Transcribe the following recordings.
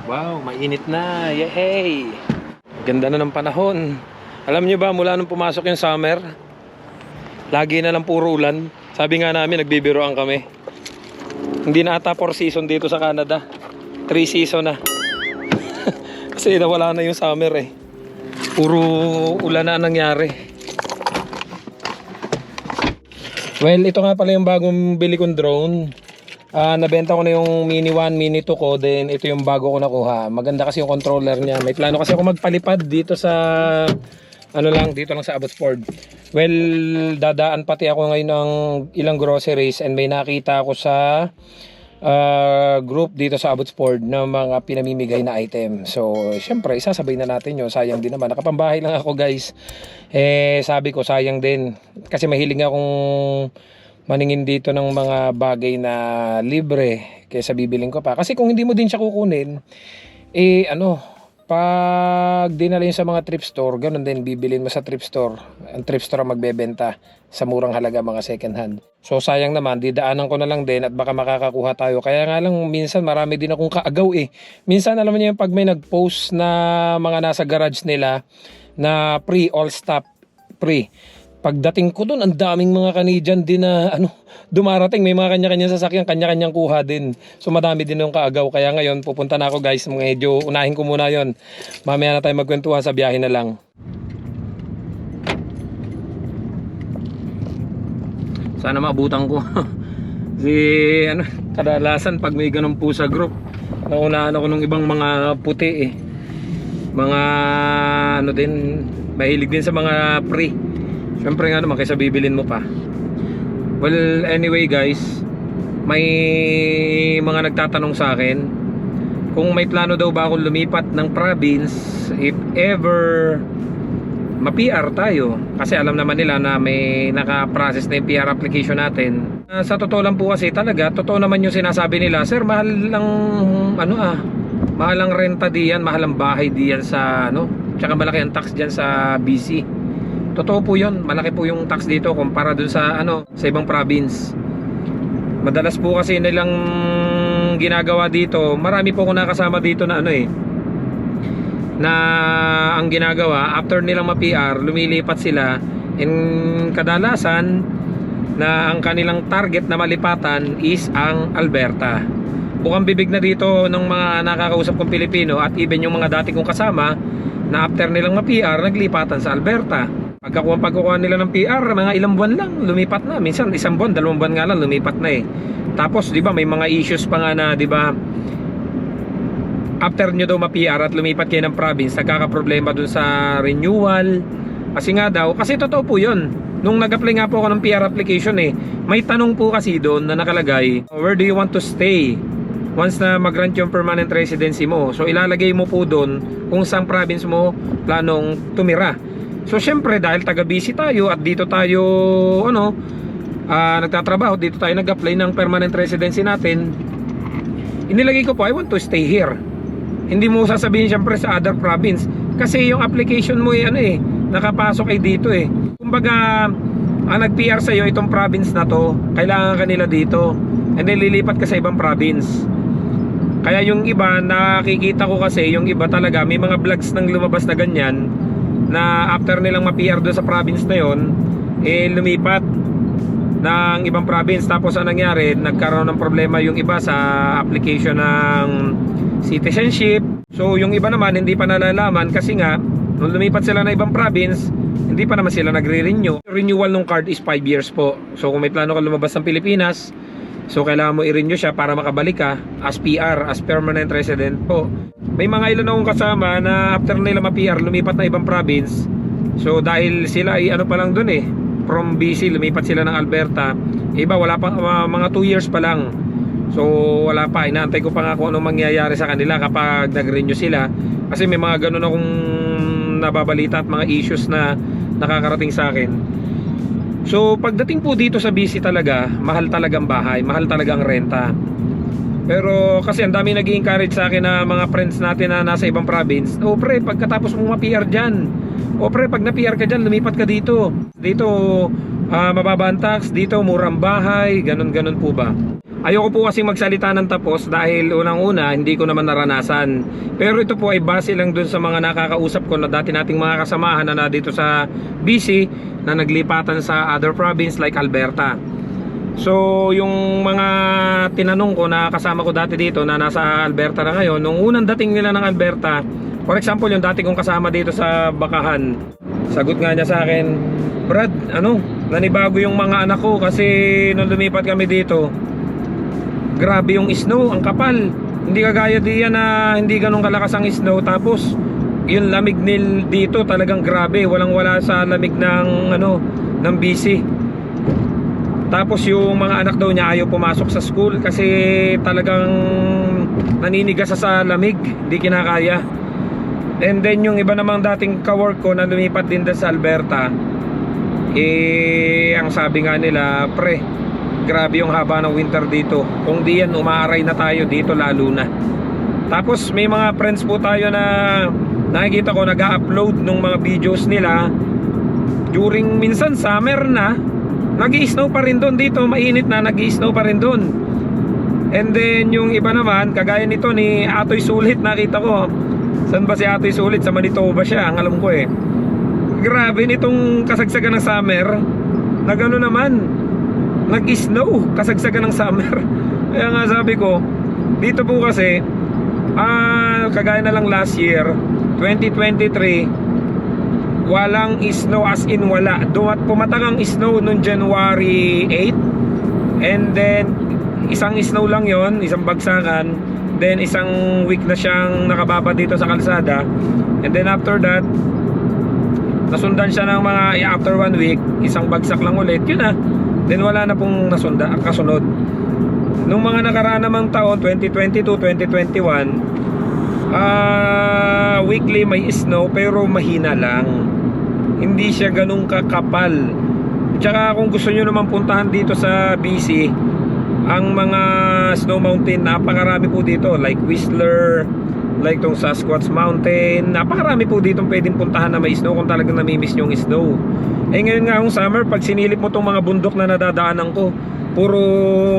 Wow, mainit na. Yay! Ganda na ng panahon. Alam nyo ba, mula nung pumasok yung summer, lagi na lang puro ulan. Sabi nga namin, nagbibiroan kami. Hindi na ata 4 season dito sa Canada. 3 season na. Kasi nawala na yung summer eh. Puro ulan na nangyari. Well, ito nga pala yung bagong bili kong drone. Nabenta ko na yung Mini 1, Mini 2 ko. Then ito yung bago ko nakuha. Maganda kasi yung controller niya. May plano kasi ako magpalipad dito sa dito lang sa Abbotsford. Well, dadaan pati ako ngayon ng ilang groceries and may nakita ako sa group dito sa Abbotsford na mga pinamimigay na item. So, syempre, isasabay na natin yun. Sayang din naman. Nakapambahay lang ako, guys. Sabi ko, sayang din. Kasi mahilig akong maningin dito ng mga bagay na libre kaysa bibiling ko pa. Kasi kung hindi mo din siya kukunin, pag dinala yun sa mga thrift store, ganun din, bibilin mo sa thrift store. Ang thrift store ang magbebenta sa murang halaga, mga second hand. So sayang naman, didaanan ko na lang din at baka makakakuha tayo. Kaya nga lang, minsan marami din akong kaagaw eh. Minsan alam mo niyo yung pag may nag-post na mga nasa garage nila na free, all stop free. Pagdating ko doon, ang daming mga Canadian din na dumarating. May mga kanya-kanyang sasakyan, kanya-kanyang kuha din. So madami din yung kaagaw. Kaya ngayon, pupunta na ako, guys. Medyo unahin ko muna yon. Mamaya na tayo magkwentuhan, sa biyahe na lang. Sana maabutan ko. Kadalasan pag may ganun po sa group, naunahan ako ng ibang mga puti eh. Mga mahilig din sa mga free. Siyempre nga naman, kaysa bibilin mo pa. Well, anyway guys, may mga nagtatanong sa akin kung may plano daw ba akong lumipat ng province if ever ma-PR tayo. Kasi alam naman nila na may naka-process na yung PR application natin. Sa totoo lang po kasi talaga, totoo naman yung sinasabi nila, sir, mahal lang mahal ang renta diyan, mahal ang bahay diyan sa tsaka malaki ang tax diyan sa BC. Totoo po yun, malaki po yung tax dito kumpara dun sa sa ibang province. Madalas po kasi nilang ginagawa dito, marami po ako nakasama dito na na ang ginagawa, after nilang ma-PR, lumilipat sila, and kadalasan na ang kanilang target na malipatan is ang Alberta. Bukang bibig na dito ng mga nakakausap kong Pilipino at even yung mga dati kong kasama na after nilang ma-PR, naglipatan sa Alberta. Pagkakuha nila ng PR, mga ilang buwan lang lumipat na. Minsan 1 buwan, 2 buwan nga lang lumipat na eh. Tapos 'di ba may mga issues pa nga na 'di ba after nyo daw ma-PR at lumipat kayo ng province, nagkakaproblema dun sa renewal. Kasi nga daw, kasi totoo po 'yun. Nung nag-apply nga po ako ng PR application may tanong po kasi doon na nakalagay, where do you want to stay once na mag-grant yung permanent residency mo? So ilalagay mo po doon kung saan province mo planong tumira. So syempre dahil taga-BC tayo at dito tayo nagtatrabaho, dito tayo nag-apply ng permanent residency natin, inilagay ko po, I want to stay here. Hindi mo sasabihin syempre sa other province kasi yung application mo nakapasok dito kumbaga ang nag-PR sa'yo itong province na to, kailangan kanila dito and then lilipat ka sa ibang province. Kaya yung iba, nakikita ko kasi yung iba talaga may mga vlogs nang lumabas na ganyan na after nilang ma-PR doon sa province na yon, lumipat ng ibang province. Tapos ang nangyari, nagkaroon ng problema yung iba sa application ng citizenship. So yung iba naman hindi pa nalalaman kasi nga nung lumipat sila ng ibang province, hindi pa naman sila nagre-renew. Renewal ng card is 5 years po. So kung may plano ka lumabas ng Pilipinas, so kailangan mo i-renew siya para makabalik ka as PR, as permanent resident po. May mga ilan akong kasama na after nila ma-PR, lumipat na ibang province. So dahil sila pa lang dun from BC, lumipat sila ng Alberta. Iba wala pa, mga 2 years pa lang. So wala pa, inaantay ko pa nga kung anong mangyayari sa kanila kapag nag-renew sila. Kasi may mga ganun akong nababalita at mga issues na nakakarating sa akin. So pagdating po dito sa BC talaga, mahal talagang bahay, mahal talagang renta. Pero kasi ang dami nag-i-encourage sa akin na mga friends natin na nasa ibang province, pre, pagkatapos mo ma-PR dyan, pre, pag na-PR ka dyan, lumipat ka dito. Dito mababa ang tax, dito murang bahay, ganun-ganun po ba. Ayoko po kasi magsalita ng tapos dahil unang-una hindi ko naman naranasan. Pero ito po ay base lang dun sa mga nakakausap ko na dati nating mga kasamahan na dito sa BC na naglipatan sa other province like Alberta. So yung mga tinanong ko na kasama ko dati dito na nasa Alberta na ngayon, nung unang dating nila ng Alberta, for example yung dati kong kasama dito sa Bakahan, sagot nga niya sa akin, Brad, nanibago yung mga anak ko kasi nung lumipat kami dito, grabe yung snow, ang kapal. Hindi kagaya diyan na hindi ganun kalakas ang snow. Tapos yung lamig nil dito talagang grabe, walang wala sa lamig ng BC. Tapos yung mga anak daw niya ayaw pumasok sa school kasi talagang naninigas sa lamig, hindi kinakaya. And then yung iba namang dating kawork ko na lumipat din sa Alberta, ang sabi nga nila, pre, grabe yung haba ng winter dito. Kung di yan, umaaray na tayo dito lalo na. Tapos may mga friends po tayo na nakikita ko nag-upload ng mga videos nila during minsan summer na, nag-i-snow pa rin doon dito, mainit na, nag-i-snow pa rin doon. And then yung iba naman, kagaya nito ni Atoy Sulit, nakita ko. Saan ba si Atoy Sulit? Sa Manitoba siya, ang alam ko eh. Grabe nitong kasagsagan ng summer, na gano'n naman, nag-snow, kasagsagan ng summer. Kaya nga sabi ko, dito po kasi kagaya na lang last year 2023, walang snow, as in wala. Pumatang ang snow noong January 8, and then isang snow lang yon, isang bagsakan. Then isang week na siyang nakababa dito sa kalsada, and then after that nasundan siya ng mga after 1 week, isang bagsak lang ulit, yun na. Then wala na pong kasunod. Nung mga nakaraan namang taon, 2022, 2021, weekly may snow pero mahina lang. Hindi siya ganun kakapal. Tsaka kung gusto nyo naman puntahan dito sa BC, ang mga snow mountain, napakarami po dito. Like Whistler, like tong Sasquatch Mountain, napakarami po dito pwedeng puntahan na may snow kung talagang namimiss nyo yung snow. Ngayon nga yung summer, pag sinilip mo tong mga bundok na nadadaanan ko, puro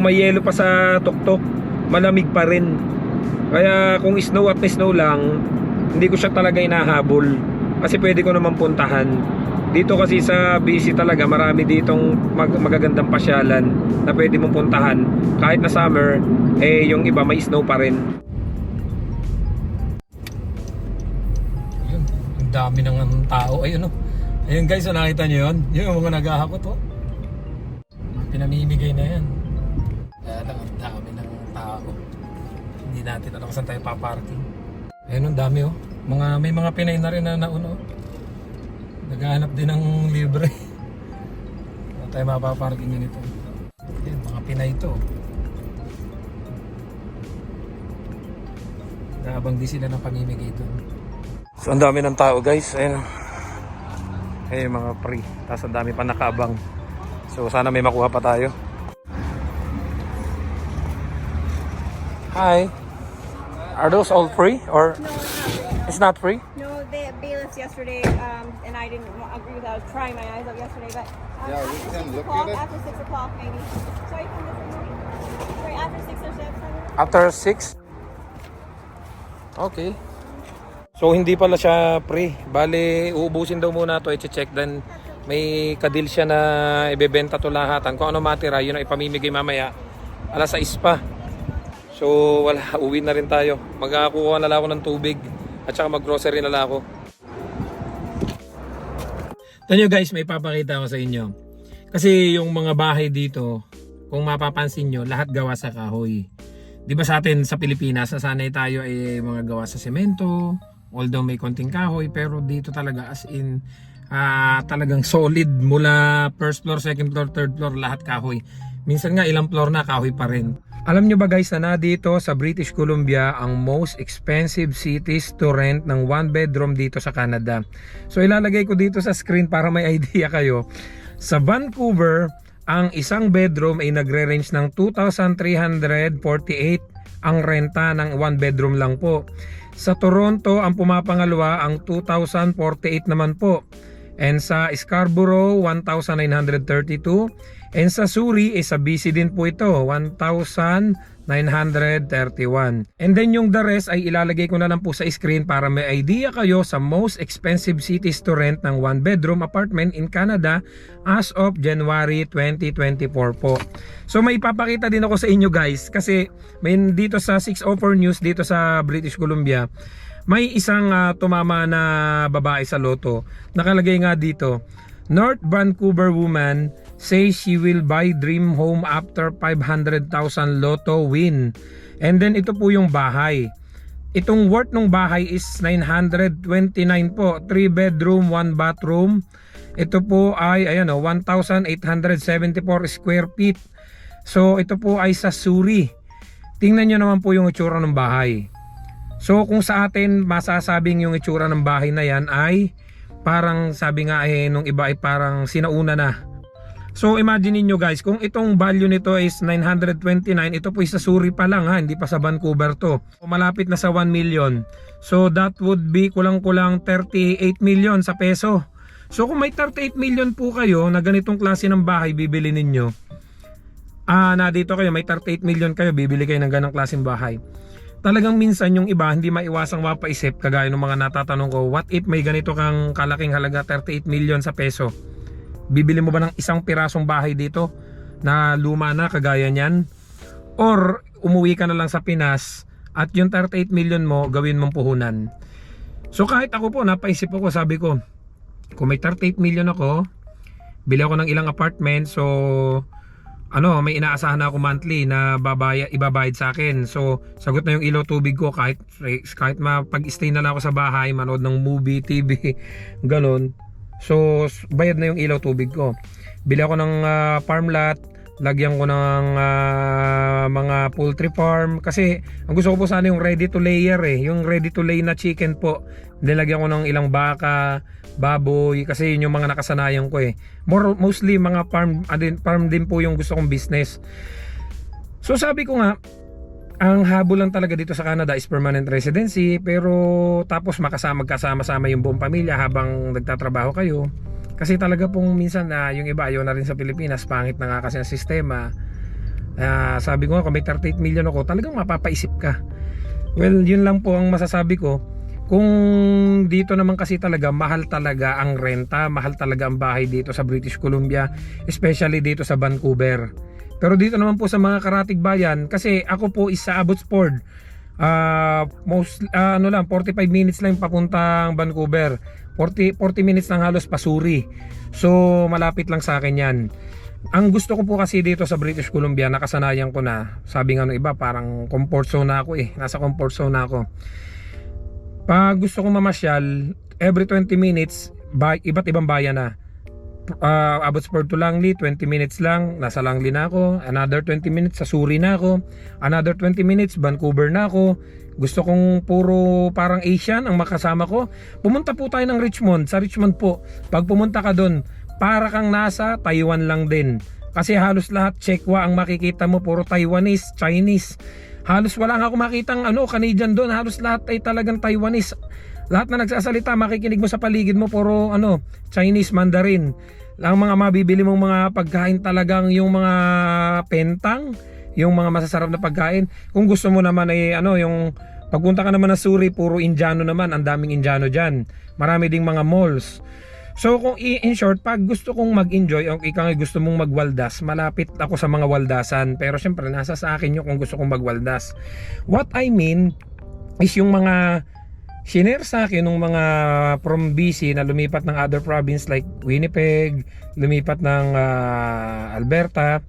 may yelo pa sa tuktok, malamig pa rin. Kaya kung snow at snow lang, hindi ko siya talaga inahabol kasi pwede ko naman puntahan. Dito kasi sa BC talaga marami ditong magagandang pasyalan na pwede mong puntahan. Kahit na summer, yung iba may snow pa rin. Ayun, ang dami ng tao. Ayun ayun guys, nakita nyo yun? Yung mga naghahakot pinamimigay na yan. Kaya lang ang dami ng tao. Hindi natin alam kung saan tayo paparking. Ayun, ang dami may mga Pinay na rin na nauna naghahanap din ng libre. Saan tayo mapaparking yun ito? Ayun, mga Pinay ito. Naabang di sila ng pamimigay ito. So ang dami ng tao guys. Ayun mga free. Tapos ang dami pa nakaabang. So sana may makuha pa tayo. Hi. Are those all free or No, it's not free? no, they bailiffs yesterday, and I didn't agree with that. I was crying my eyes out yesterday, but Yeah, we after can 6 look o'clock, at it. after 6 o'clock maybe. Sorry, from this morning. Sorry, after 6 or 7. After 6? Okay. So hindi pala siya free. Bale, uubusin daw muna to, i-check, then may kadil siya na ibebenta to lahatan. Kung ano matira, yun ang ipamimigay mamaya. Alas 6 pa. So wala, uwi na rin tayo. Magkakakuha na lang ako ng tubig at saka mag-grocery na lang ako. Tanyo guys, may papakita ko sa inyo. Kasi yung mga bahay dito, kung mapapansin nyo, lahat gawa sa kahoy. Di ba sa atin sa Pilipinas, nasanay tayo mga gawa sa semento, although may konting kahoy, pero dito talaga as in talagang solid mula first floor, second floor, third floor, lahat kahoy. Minsan nga ilang floor na kahoy pa rin. Alam nyo ba guys na dito sa British Columbia ang most expensive cities to rent ng 1 bedroom dito sa Canada. So ilalagay ko dito sa screen para may idea kayo. Sa Vancouver, ang isang bedroom ay nagre-range ng 2,348 ang renta ng 1 bedroom lang po. Sa Toronto, ang pumapangalawa ang 2,048 naman po. And sa Scarborough, 1,932. And sa Suri, sa BC din po ito, 1,931. And then yung the rest ay ilalagay ko na lang po sa screen para may idea kayo sa most expensive cities to rent ng 1 bedroom apartment in Canada as of January 2024 po. So may ipapakita din ako sa inyo guys kasi may dito sa 604 News dito sa British Columbia, may isang tumama na babae sa loto. Nakalagay nga dito, North Vancouver woman says she will buy dream home after 500,000 lotto win. And then ito po yung bahay. Itong worth ng bahay is 929 po. 3 bedroom, 1 bathroom. Ito po ay 1,874 square feet. So ito po ay sa Suri. Tingnan nyo naman po yung itsura ng bahay. So kung sa atin masasabing yung itsura ng bahay na yan ay parang sabi nga nung iba ay parang sinauna na. So imagine niyo guys, kung itong value nito is 929, ito po sa Suri pa lang ha, hindi pa sa Vancouver to. Malapit na sa 1 million. So that would be kulang-kulang 38 million sa peso. So kung may 38 million po kayo na ganitong klase ng bahay bibili ninyo, na dito kayo may 38 million kayo, bibili kayo ng ganang klaseng bahay. Talagang minsan yung iba hindi maiwasang mapaisip kagaya ng mga natatanong ko, what if may ganito kang kalaking halaga 38 million sa peso? Bibili mo ba ng isang pirasong bahay dito na luma na kagaya niyan? Or umuwi ka na lang sa Pinas at yung 38 million mo gawin mong puhunan? So kahit ako po napaisip ako, sabi ko kung may 38 million ako, bili ako ng ilang apartment, so may inaasahan na ako monthly na ibabayad sa akin. So sagot na yung ilaw tubig ko, kahit mapag-stay na lang ako sa bahay, manood ng movie, TV, ganon. So bayad na yung ilaw tubig ko. Bili ako ng farm lot, lagyan ko ng mga poultry farm kasi ang gusto ko po sana yung ready to layer yung ready to lay na chicken po. Nilagyan ko ng ilang baka, baboy kasi yun yung mga nakasanayan ko mostly mga farm din po yung gusto kong business. So sabi ko nga, ang habol lang talaga dito sa Canada is permanent residency, pero tapos magkasama-sama yung buong pamilya habang nagtatrabaho kayo. Kasi talaga pong minsan yung iba ayaw na rin sa Pilipinas, pangit na nga kasi ang sistema. Sabi ko nga kung may 38 million ako, talagang mapapaisip ka. Well, yun lang po ang masasabi ko. Kung dito naman kasi talaga mahal talaga ang renta, mahal talaga ang bahay dito sa British Columbia, especially dito sa Vancouver. Pero dito naman po sa mga karatig bayan, kasi ako po is sa Abbotsford, 45 minutes lang papuntang Vancouver, 40 minutes lang halos pasuri. So malapit lang sa akin yan. Ang gusto ko po kasi dito sa British Columbia, nakasanayan ko na, sabi nga ng iba parang comfort zone na ako nasa comfort zone na ako. Pag gusto kong mamasyal, every 20 minutes, iba't ibang bayan na. Abbotsford to Langley, 20 minutes lang, nasa Langley na ako. Another 20 minutes, sa Suri na ako. Another 20 minutes, Vancouver na ako. Gusto kong puro parang Asian ang makasama ko. Pumunta po tayo ng Richmond. Sa Richmond po, pag pumunta ka doon, para kang nasa Taiwan lang din. Kasi halos lahat Chekwa ang makikita mo, puro Taiwanese, Chinese. Halos wala nga ako makitang Canadian doon. Halos lahat ay talagang Taiwanese. Lahat na nagsasalita, makikinig mo sa paligid mo, puro Chinese, Mandarin. Ang mga mabibili mong mga pagkain talagang yung mga pentang, yung mga masasarap na pagkain. Kung gusto mo naman ay yung pagpunta ka naman ng Suri, puro Indiano naman, ang daming Indiano diyan. Marami ding mga malls. So kung in short, pag gusto kong mag-enjoy o ikaw ay gusto mong magwaldas, malapit ako sa mga waldasan. Pero syempre nasa sa akin yung kung gusto kong magwaldas. What I mean is yung mga shinare sa akin ng mga from BC na lumipat ng other province like Winnipeg, lumipat ng Alberta,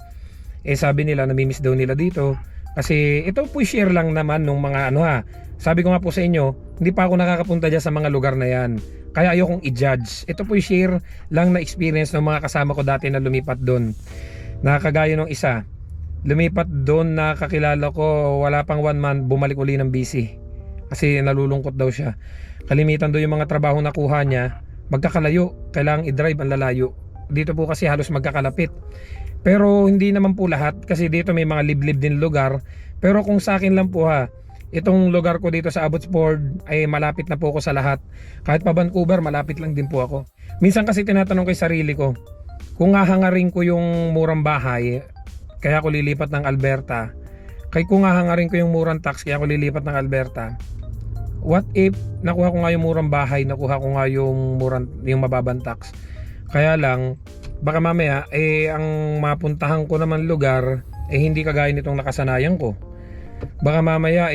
sabi nila namimiss daw nila dito. Kasi ito po share lang naman ng mga sabi ko nga po sa inyo, hindi pa ako nakakapunta dyan sa mga lugar na yan. Kaya ayokong i-judge. Ito po share lang na experience ng mga kasama ko dati na lumipat doon. Nakakagaya ng isa, lumipat doon na kakilala ko, wala pang 1 month, bumalik uli ng BC. Kasi nalulungkot daw siya. Kalimitan daw yung mga trabaho na kuha niya, magkakalayo, kailangang i-drive ang lalayo. Dito po kasi halos magkakalapit. Pero hindi naman po lahat, kasi dito may mga liblib din lugar. Pero kung sa akin lang po itong lugar ko dito sa Abbotsford ay malapit na po ako sa lahat. Kahit pa Vancouver, malapit lang din po ako. Minsan kasi tinatanong ko yung sarili ko, kung hahangarin ko yung murang bahay, kaya ako lilipat ng Alberta, kung hahangarin ko yung murang tax, kaya ako lilipat ng Alberta, what if nakuha ko nga yung murang bahay, nakuha ko nga yung mababang tax, kaya lang baka mamaya ang mapuntahan ko naman lugar hindi kagaya nitong nakasanayan ko. Baka mamaya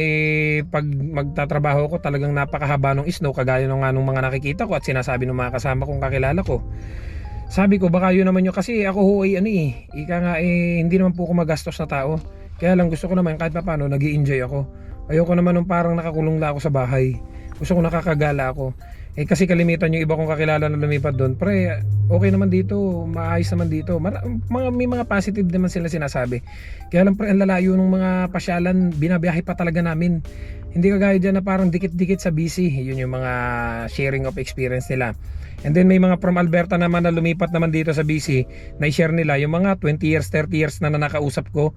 pag magtatrabaho ko talagang napakahaba ng snow, kagaya nung mga nakikita ko at sinasabi ng mga kasama kong kakilala ko. Sabi ko baka yun naman yun, kasi ako ho ika nga hindi naman po ako magastos na tao. Kaya lang gusto ko naman kahit pa paano nag-i-enjoy ako. Ayoko naman nung parang nakakulong lang ako sa bahay. Gusto ko nakakagala ako. Kasi kalimitan yung iba kong kakilala na lumipat doon, pre, okay naman dito, maayos naman dito. May mga positive naman sila sinasabi. Kaya lang pre, ang lalayo ng mga pasyalan, binabiyahe pa talaga namin. Hindi kagaya dyan na parang dikit-dikit sa BC. Yun yung mga sharing of experience nila. And then may mga from Alberta naman na lumipat naman dito sa BC, na i-share nila yung mga 20 years, 30 years na nakausap ko,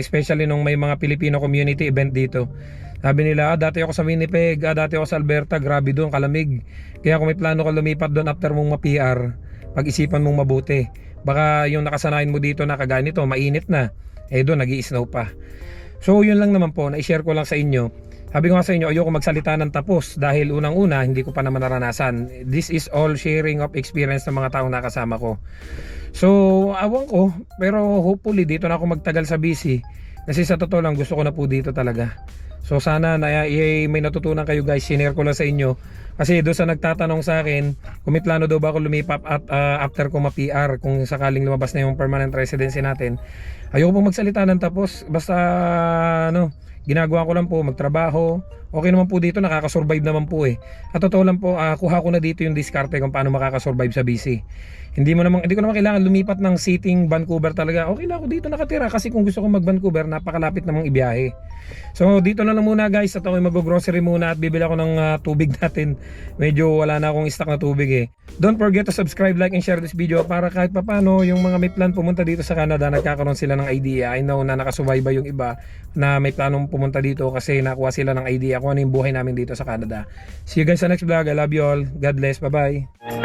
especially nung may mga Filipino community event dito. Sabi nila, dati ako sa Winnipeg, dati ako sa Alberta, grabe doon, kalamig. Kaya kung may plano ka lumipat doon after mong ma-PR, pag-isipan mong mabuti. Baka yung nakasanayan mo dito na kagaya nito, mainit na. Doon, nag-i-snow pa. So, yun lang naman po, na-share ko lang sa inyo. Sabi ko nga sa inyo, ayoko magsalita ng tapos dahil unang-una, hindi ko pa naman naranasan. This is all sharing of experience ng mga taong nakasama ko. So, awan ko, pero hopefully dito na ako magtagal sa BC. Kasi sa totoo lang, gusto ko na po dito talaga. So sana may natutunan kayo guys, sinare ko lang sa inyo. Kasi doon sa nagtatanong sa akin, kung may plano daw ba ako lumipat at after ko ma-PR, kung sakaling lumabas na yung permanent residency natin. Ayoko pong magsalita ng tapos, basta ginagawa ko lang po, magtrabaho. Okay naman po dito, nakakasurvive naman po At totoo lang po, kuha ko na dito yung diskarte kung paano makakasurvive sa BC. Hindi ko naman kailangan lumipat ng sitting Vancouver talaga. Okay lang ako dito nakatira kasi kung gusto ko mag Vancouver, napakalapit namang ibiyahe. So dito na lang muna guys, at ako mag-grocery muna at bibili ako ng tubig natin. Medyo wala na akong stock na tubig Don't forget to subscribe, like, and share this video para kahit papano yung mga may plan pumunta dito sa Canada, nagkakaroon sila ng idea. I know na nakasubaybay yung iba na may planong pumunta dito kasi nakuha sila ng idea kung ano yung buhay namin dito sa Canada. See you guys sa next vlog. I love you all. God bless. Bye bye.